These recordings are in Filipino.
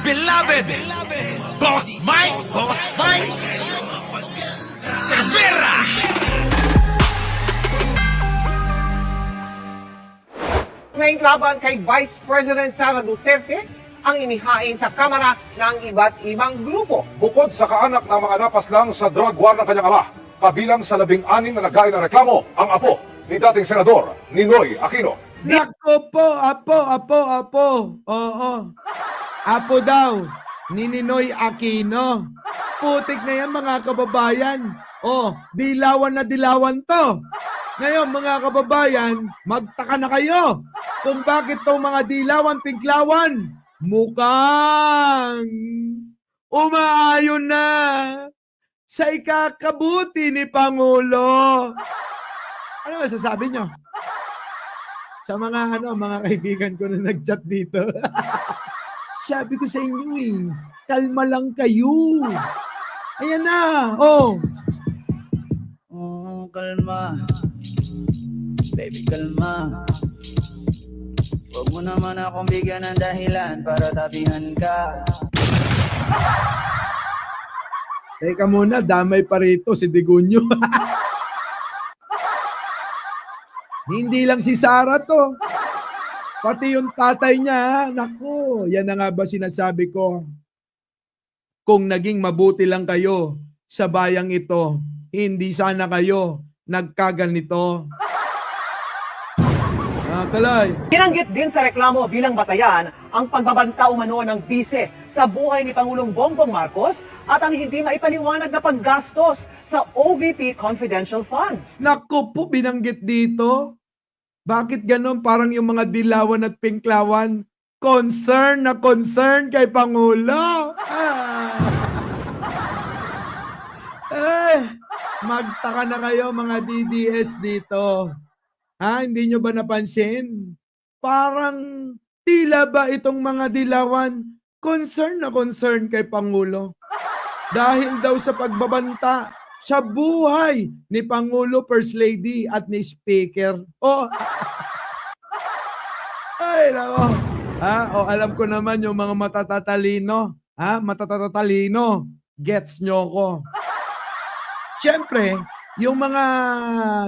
beloved Boss Mike Cervera. Ngayong laban kay Vice President Sara Duterte ang inihain sa Kamara ng iba't ibang grupo. Bukod sa kaanak ng mga napas lang sa drug war ng kanyang ama, kabilang sa 16 na naghain ng reklamo, ang apo ni dating Senador Ninoy Aquino. Nako po, apo. Oo. Apo daw, ni Ninoy Aquino. Putik na yan mga kababayan. Oh, dilawan na dilawan to. Ngayon mga kababayan, magtaka na kayo kung bakit tong mga dilawan, pinklawan, mukhang umaayon na sa ikakabuti ni Pangulo. Ano masasabi nyo? Sa mga mga kaibigan ko na nag-chat dito. Sabi ko sa inyo kalma lang kayo. Ayan na. Oh, kalma. Baby, kalma. Huwag mo naman akong bigyan ng dahilan para tabihan ka. teka muna, damay pa rito si Digunyo. Hindi lang si Sara to. Pati yung tatay niya, naku, yan na nga ba sinasabi ko? Kung naging mabuti lang kayo sa bayang ito, hindi sana kayo nagkaganito. Tuloy. Binanggit din sa reklamo bilang batayan ang pagbabanta umano ng bise sa buhay ni Pangulong Bongbong Marcos at ang hindi maipaliwanag na paggastos sa OVP confidential funds. Naku po, binanggit dito. Bakit ganon? Parang yung mga dilawan at pinklawan, concern na concern kay Pangulo. Magtaka na kayo mga DDS dito. Hindi nyo ba napansin? Parang tila ba itong mga dilawan concern na concern kay Pangulo? Dahil daw sa pagbabanta sa buhay ni Pangulo, First Lady at ni Speaker. Oh. Ay, nako. Alam ko naman yung mga matatatalino. Matatatalino. Gets nyo ko. Siyempre, yung mga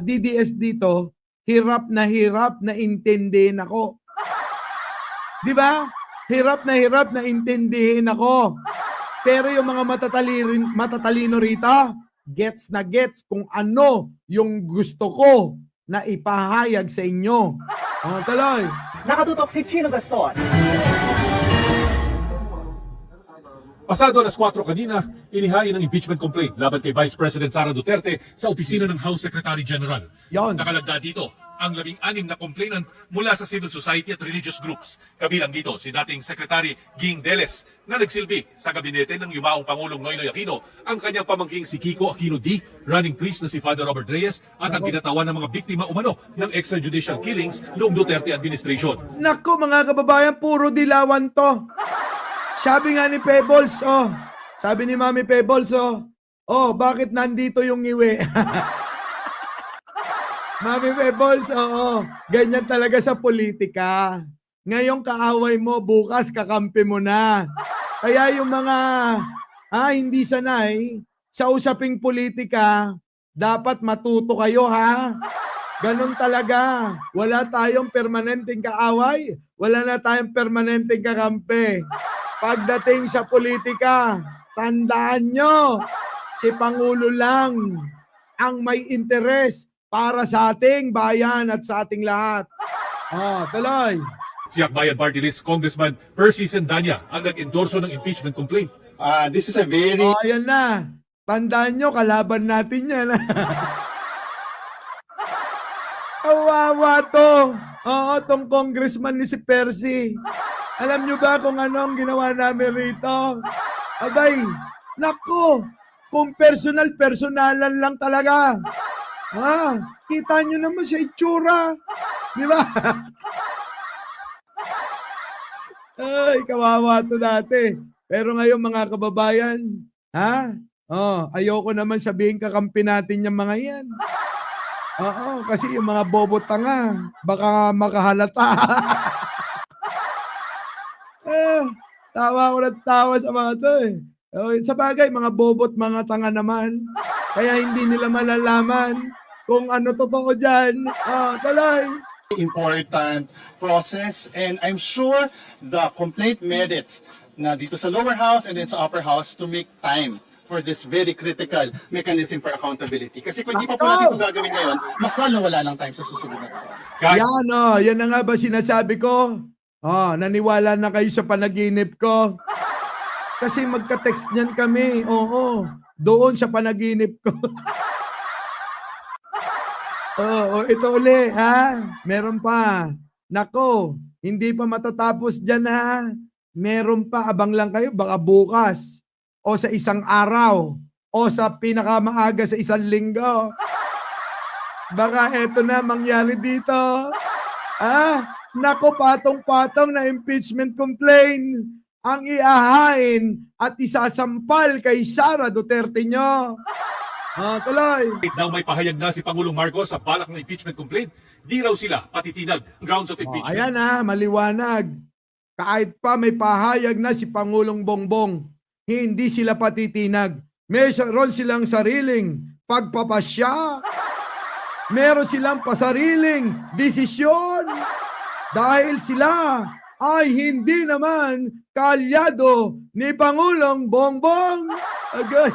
DDS dito, hirap na intindihin ako. Di ba? Hirap na intindihin ako. Pero yung mga matatalino rito, gets na gets kung ano yung gusto ko na ipahayag sa inyo. Tuloy. Nakatutok si Chino Gaston. Pasado alas 4 kanina, inihain ang impeachment complaint laban kay Vice President Sara Duterte sa opisina ng House Secretary General. Yon. Nakalagda dito ang 16 na complainant mula sa civil society at religious groups. Kabilang dito si dating Secretary Ging Deles na nagsilbi sa gabinete ng yumaong Pangulong Noynoy Aquino, ang kanyang pamangking si Kiko Aquino D, running priest na si Father Robert Reyes at ang binatawan ng mga biktima umano ng extrajudicial killings noong Duterte administration. Nako mga kababayan, puro dilawan to. Sabi nga ni Pebbles, sabi ni Mami Pebbles, bakit nandito yung iwi? Mami Pebbles, ganyan talaga sa politika. Ngayong kaaway mo, bukas kakampi mo na. Kaya yung mga hindi sanay sa usaping politika, dapat matuto kayo Ganon talaga. Wala tayong permanenteng kaaway, wala na tayong permanenteng kakampi. Pagdating sa politika, tandaan nyo, si Pangulo lang ang may interes para sa ating bayan at sa ating lahat. Tuloy. Si Akbayan Party List Congressman Percy Sendanya ang nag-endorso ng impeachment complaint. This is a very... Ayan na. Tandaan nyo, kalaban natin yan. Kawawa to. Tong congressman ni si Percy. Alam nyo ba kung ano ang ginawa namin rito? Abay, nako, kung personalan lang talaga. Kita nyo naman sa itsura. Di ba? Ay, kawawa to dati. Pero ngayon mga kababayan, ayoko naman sabihin kakampi natin yung mga yan. Kasi yung mga bobo tanga, baka makahalata. Tawa ko ng tawa sa mga to eh. Sa bagay, mga bobot, mga tanga naman. Kaya hindi nila malalaman kung ano totoo dyan. Tuloy. Important process, and I'm sure the complaint merits na dito sa lower house and then sa upper house to make time for this very critical mechanism for accountability. Kasi kung hindi pa po natin ito gagawin ngayon, mas lalong wala ng time sa susunod na taon. Kahit Yan yan na nga ba sinasabi ko? Naniwala na kayo sa panaginip ko. Kasi magka-text niyan kami. Oo, doon sa panaginip ko. Ito uli, ha? Meron pa. Nako, hindi pa matatapos dyan, ha? Meron pa, abang lang kayo, baka bukas, o sa isang araw, o sa pinakamaaga sa isang linggo. Baka eto na mangyari dito. Nako, patong-patong na impeachment complaint ang iahain at isasampal kay Sara Duterte nyo. Tuloy. daw may pahayag na si Pangulong Marcos sa balak ng impeachment complaint, di raw sila patitinag grounds of impeachment. Ayan maliwanag. Kahit pa may pahayag na si Pangulong Bongbong, hindi sila patitinag. Meron silang sariling pagpapasya. Meron silang pasariling desisyon. Dahil sila ay hindi naman kaalyado ni Pangulong Bongbong. Agay.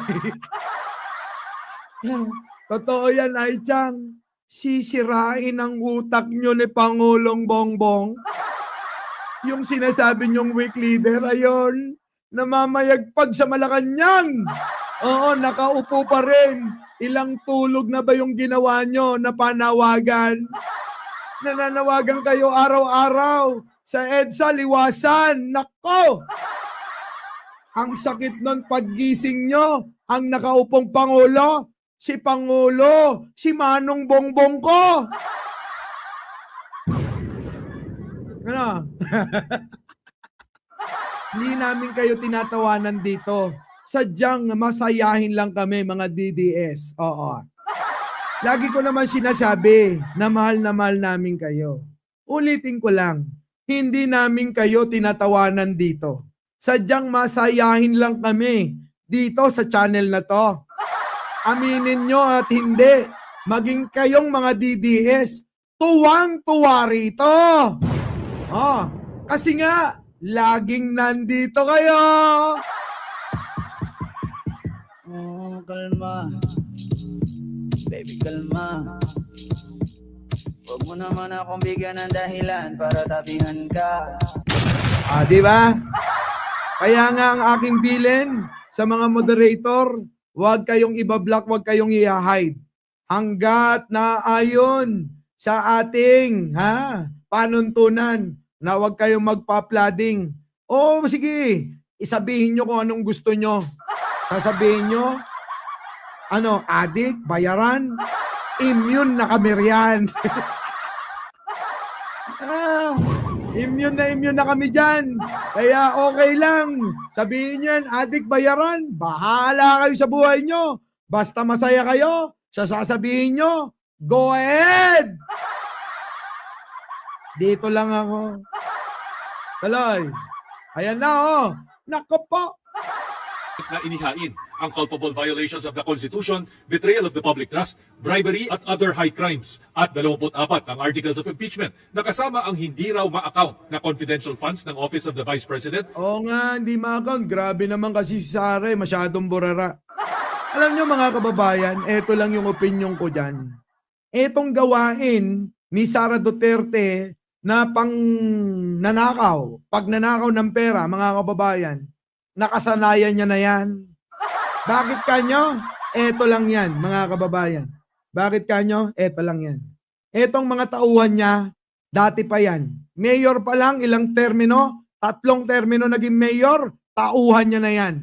Totoo yan, Ay Chang. Sisirain ang utak nyo ni Pangulong Bongbong. Yung sinasabi nyong weak leader, ayon, namamayagpag sa Malacanang. Oo, nakaupo pa rin. Ilang tulog na ba yung ginawa nyo na panawagan? Nananawagan kayo araw-araw sa EDSA, liwasan. Nako! Ang sakit nun paggising nyo, ang nakaupong Pangulo, si Pangulo, si Manong Bongbong ko. Ano? Hindi namin kayo tinatawanan dito. Sadyang masayahin lang kami, mga DDS. Oo. Lagi ko naman sinasabi na mahal namin kayo. Ulitin ko lang, hindi namin kayo tinatawanan dito. Sadyang masayahin lang kami dito sa channel na to. Aminin nyo at hindi, maging kayong mga DDS, tuwang-tuwa rito. Kasi nga, laging nandito kayo. Kalma. Baby, kalma. Huwag mo naman akong bigyan ng dahilan para tabihan ka. Di ba? Kaya nga ang aking bilin sa mga moderator, huwag kayong ibablock, huwag kayong i-hide. Hanggat na ayon sa ating panuntunan na huwag kayong magpa-flooding. Sige, isabihin nyo kung anong gusto nyo. Sasabihin nyo, adik, bayaran, immune na kami riyan. Immune na kami dyan. Kaya okay lang. Sabihin nyo yan, adik, bayaran, bahala kayo sa buhay nyo. Basta masaya kayo, sasabihin nyo, go ahead! Dito lang ako. Tuloy. Ayan na, Nako po. na inihain ang culpable violations of the Constitution, betrayal of the public trust, bribery at other high crimes at 24 ang articles of impeachment na kasama ang hindi raw ma-account na confidential funds ng Office of the Vice President. Oo nga, hindi ma-account. Grabe naman kasi si Sara, masyadong burara. Alam nyo mga kababayan, eto lang yung opinion ko dyan. Etong gawain ni Sara Duterte na pang nanakaw, pag nanakaw ng pera, mga kababayan, nakasanayan niya na yan. Bakit kanyo? Eto lang yan, mga kababayan. Bakit kanyo? Eto lang yan. Etong mga tauhan niya, dati pa yan. Mayor pa lang, ilang termino, 3 termino naging mayor, tauhan niya na yan.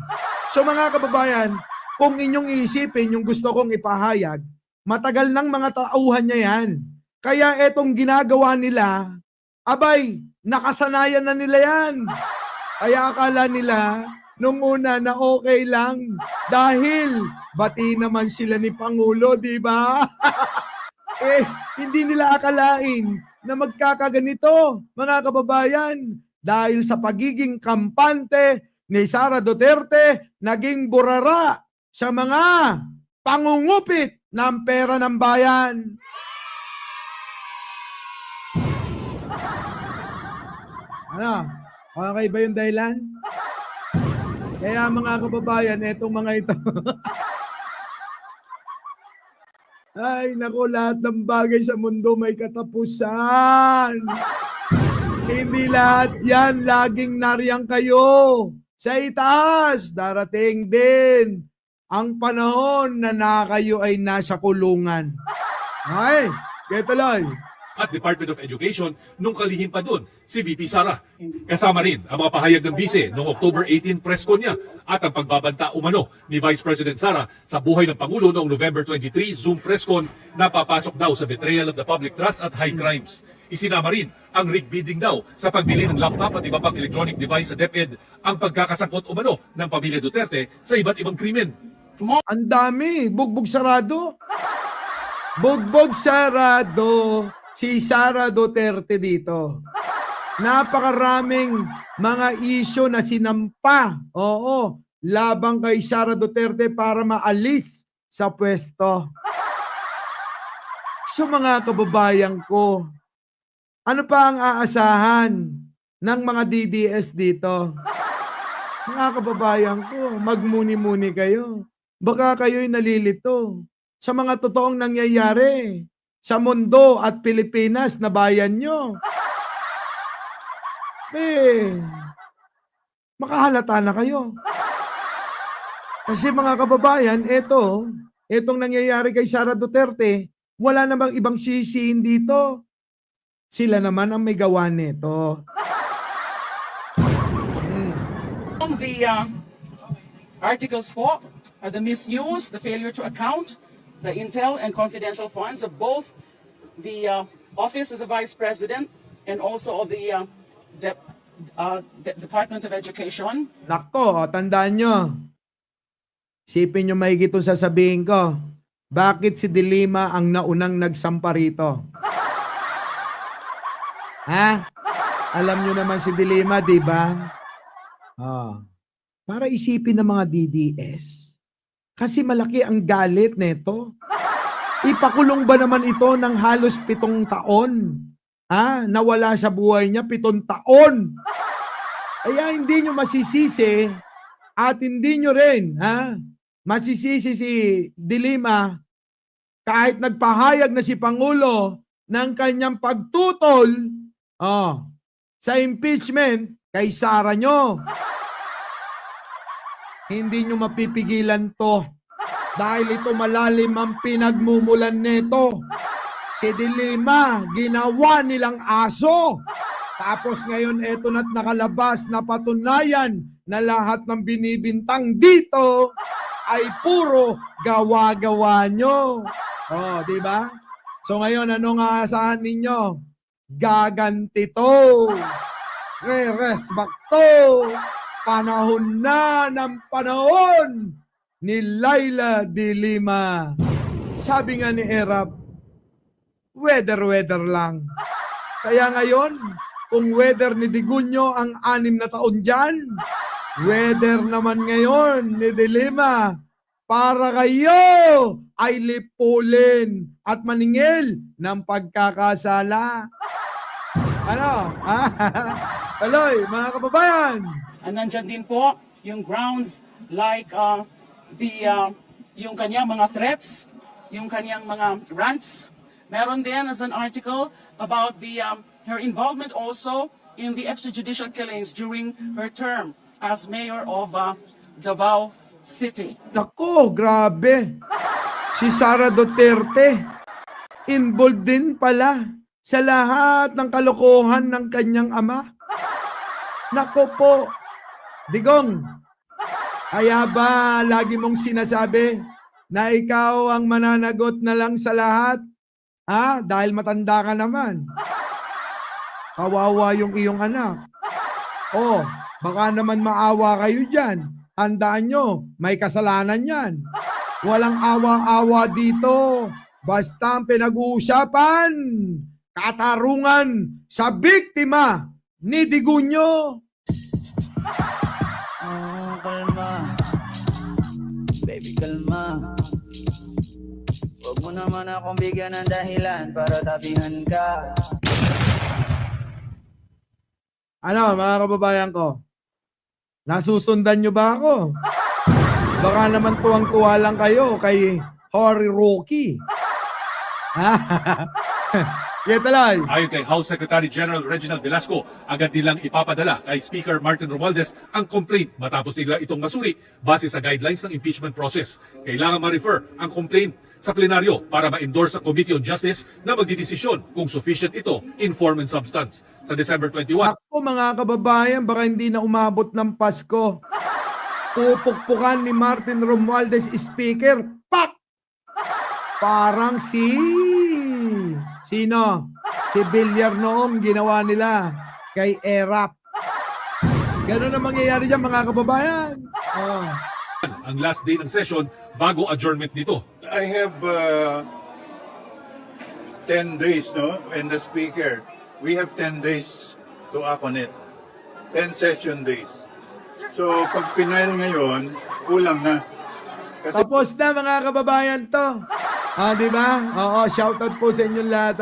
So mga kababayan, kung inyong iisipin yung gusto kong ipahayag, matagal nang mga tauhan niya yan. Kaya etong ginagawa nila, abay, nakasanayan na nila yan. Kaya akala nila, nung una na okay lang dahil bati naman sila ni Pangulo, di ba? Hindi nila akalain na magkakaganito, mga kababayan. dahil sa pagiging kampante ni Sara Duterte, naging burara sa mga pangungupit ng pera ng bayan. Ano? Okay ba yung dahilan? Kaya mga kababayan, etong mga ito. Ay, naku, lahat ng bagay sa mundo may katapusan. Hindi lahat yan laging nariyan kayo. Sa itaas, darating din ang panahon na kayo ay nasa kulungan. Okay, kaya tuloy. At Department of Education nung kalihim pa doon si VP Sara. Kasama rin ang mga pahayag ng bise noong October 18 press con niya at ang pagbabanta umano ni Vice President Sara sa buhay ng Pangulo noong November 23 Zoom press con na papasok daw sa betrayal of the public trust at high crimes. Isinama rin ang rig bidding daw sa pagbili ng laptop at iba pang electronic device sa DepEd ang pagkakasangkot umano ng pamilya Duterte sa iba't ibang krimen. Ang dami, bugbog sarado. Bugbog sarado si Sara Duterte dito. Napakaraming mga isyo na sinampa. Oo, labang kay Sara Duterte para maalis sa pwesto. So mga kababayan ko, ano pa ang aasahan ng mga DDS dito? Mga kababayan ko, magmuni-muni kayo. Baka kayo'y nalilito sa mga totoong nangyayari sa mundo at Pilipinas na bayan nyo. Makahalata na kayo. Kasi mga kababayan, etong nangyayari kay Sara Duterte, wala namang ibang sisihin dito. Sila naman ang may gawa nito. The articles po are the misuse, the failure to account, the intel and confidential funds of both the Office of the Vice President and also of the Department of Education. Nako, tandaan nyo. Isipin nyo maigit itong sasabihin ko. Bakit si Dilima ang naunang nagsampa rito? Ha? Alam nyo naman si Dilima, di ba? Para isipin ng mga DDS. Kasi malaki ang galit nito. Ipakulong ba naman ito ng halos 7 taon? Nawala sa buhay niya 7 taon. Kaya hindi nyo masisisi at hindi nyo rin masisisi si Dilima kahit nagpahayag na si Pangulo ng kanyang pagtutol sa impeachment kay Sara nyo. Hindi nyo mapipigilan to dahil ito malalim ang pinagmumulan nito. Si Dilima, ginawa nilang aso. Tapos ngayon eto na't nakalabas na patunayan na lahat ng binibintang dito ay puro gawa-gawa nyo. Di ba? So ngayon, anong aasahan ninyo? Gaganti to. Re-resback to. Panahon na ng panahon ni Laila de Lima. Sabi nga ni Erap, weather lang. Kaya ngayon, kung weather ni Digunyo ang 6 na taon dyan, weather naman ngayon ni de Lima para kayo ay lipulin at maningil ng pagkakasala. Ano? Tuloy, mga kababayan. And nandyan din po yung grounds like yung kanyang mga threats, yung kanyang mga rants. Meron din as an article about her involvement also in the extrajudicial killings during her term as mayor of Davao City. Nako, grabe. Si Sara Duterte, involved din pala sa lahat ng kalokohan ng kanyang ama. Nako po, Digong, kaya ba lagi mong sinasabi na ikaw ang mananagot na lang sa lahat? Dahil matanda ka naman. Kawawa yung iyong anak. Baka naman maawa kayo dyan. Tandaan nyo, may kasalanan yan. Walang awa-awa dito. Basta ang pinag-uusapan, katarungan sa biktima ni Digunyo. Kalma. Baby, kalma. Huwag mo naman akong bigyan ng dahilan para tabihan ka. Ano, mga kababayan ko? Nasusundan nyo ba ako? Baka naman tuwang-tuwa lang kayo kay Horry Rocky. Yetalay. Ayon kay House Secretary General Reginald Velasco, agad nilang ipapadala kay Speaker Martin Romualdez ang complaint matapos nila itong masuri base sa guidelines ng impeachment process. Kailangan ma-refer ang complaint sa plenaryo para ma-endorse sa Committee on Justice na magdidesisyon kung sufficient ito in form and substance. Sa December 21, Ako mga kababayan, baka hindi na umabot ng Pasko. Pupukpukan ni Martin Romualdez, Speaker. Pak! Parang Sino? Si Villar noong ginawa nila kay Erap. Ganun ang mangyayari dyan mga kababayan. Oh. ang last day ng session bago adjournment nito. I have 10 days, no? And the speaker, we have 10 days to act on it. 10 session days. So, pag pinail ngayon, kulang na. Kasi Tapos na mga kababayan to. Di ba? Oo, shoutout po sa inyong lahat.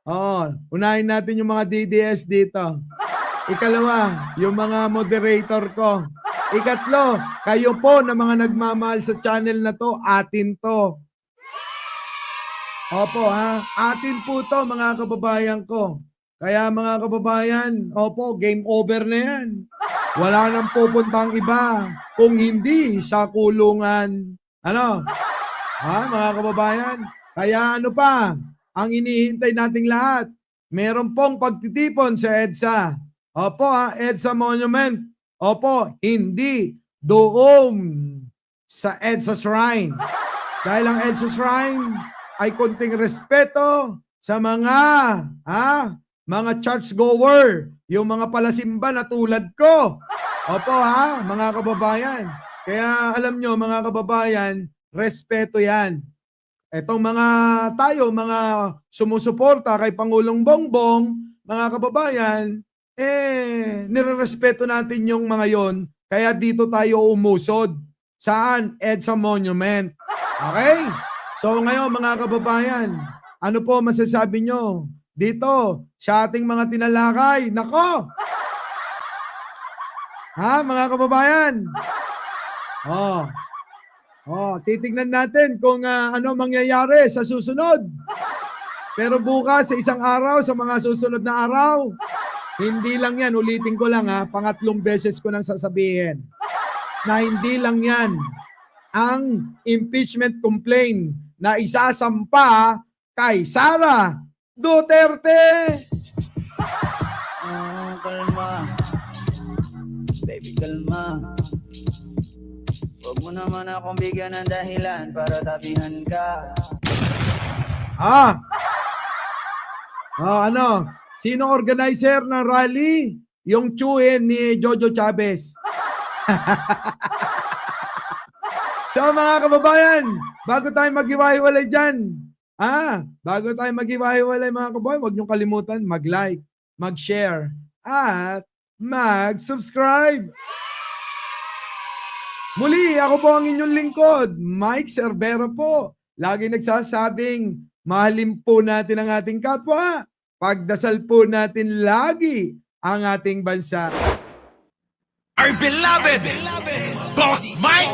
Oo, unahin natin yung mga DDS dito. Ikalawa, yung mga moderator ko. Ikatlo, kayo po na mga nagmamahal sa channel na to, atin to. Opo atin po to mga kababayan ko. Kaya mga kababayan, opo, game over na yan. Wala nang pupuntang iba kung hindi sa kulungan. Ano? Mga kababayan? Kaya ano pa? Ang inihintay nating lahat. Meron pong pagtitipon sa EDSA. Opo EDSA Monument. Opo, hindi doon sa EDSA Shrine. Dahil ang EDSA Shrine ay konting respeto sa mga churchgoer, yung mga palasimba na tulad ko. Opo mga kababayan. Kaya alam nyo mga kababayan, respeto yan. Etong mga sumusuporta kay Pangulong Bongbong, mga kababayan, nirerespeto natin yung mga yon. Kaya dito tayo umusod. Saan? EDSA Monument. Okay? So ngayon mga kababayan, ano po masasabi nyo? Dito, sa ating mga tinalakay. Nako! Mga kababayan? Titignan natin kung ano mangyayari sa susunod. Pero bukas, sa isang araw, sa mga susunod na araw, hindi lang yan, ulitin ko lang pangatlong beses ko nang sasabihin, na hindi lang yan ang impeachment complaint na isasampa kay Sara Duterte. Kalma. Baby, kalma. Huwag mo naman akong bigyan ng dahilan para tabihan ka. Ano? Sino organizer ng rally? Yung tsuhin ni Jojo Chavez. So mga kababayan, bago tayo maghiwa-hiwalay dyan, bago tayo maghiwa-hiwalay mga kababayan, huwag niyong kalimutan mag-like, mag-share, at mag-subscribe. Muli, ako po ang inyong lingkod, Mike Cervera po. Lagi nagsasabing, mahalin po natin ang ating kapwa. Pagdasal po natin lagi ang ating bansa. Our beloved Boss Mike!